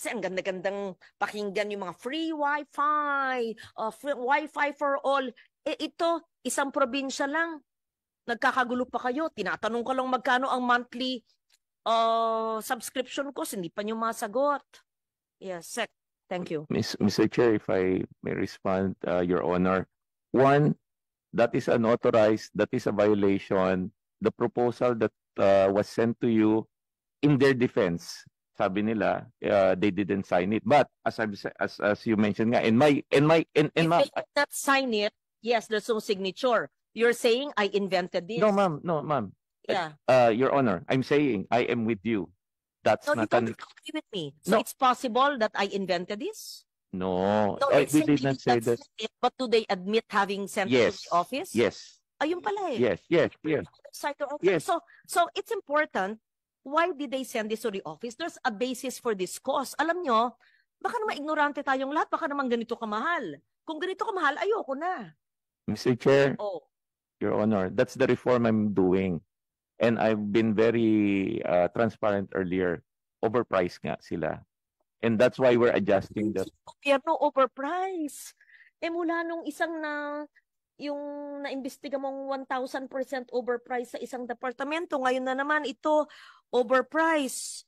Kasi ang ganda-gandang pakinggan yung mga free wifi, free wifi for all. Ito, isang probinsya lang. Nagkakagulo pa kayo. Tinatanong ko lang magkano ang monthly subscription cost. Hindi pa nyo masagot. Yes, Sec. Thank you. Mr. Chair, if I may respond, Your Honor. One, that is unauthorized, that is a violation. The proposal that was sent to you, in their defense, sabi nila, they didn't sign it. But as you mentioned nga, If they did not sign it, yes, there's no signature. You're saying I invented this? No, ma'am. No, ma'am. Yeah. Your Honor, I'm saying I am with you. That's No, you not don't an... agree with me. So No. it's possible that I invented this? No, No, we they did not say did not that. send it, but do they admit having sent it to Yes. the office? Yes. Ayun pala eh. Yes. Yes. Yes. Site or office. Yes. So it's important. Why did they send this to the office? There's a basis for this cost. Alam nyo, baka naman ignorante tayong lahat, baka naman ganito kamahal. Kung ganito kamahal, ayoko na. Mr. Chair, Oh. Your Honor, that's the reform I'm doing. And I've been very transparent earlier. Overpriced nga sila. And that's why we're adjusting the... Gobyerno overpriced. Mula nung isang yung naimbestiga mong 1,000% overpriced sa isang departamento, ngayon na naman ito overpriced.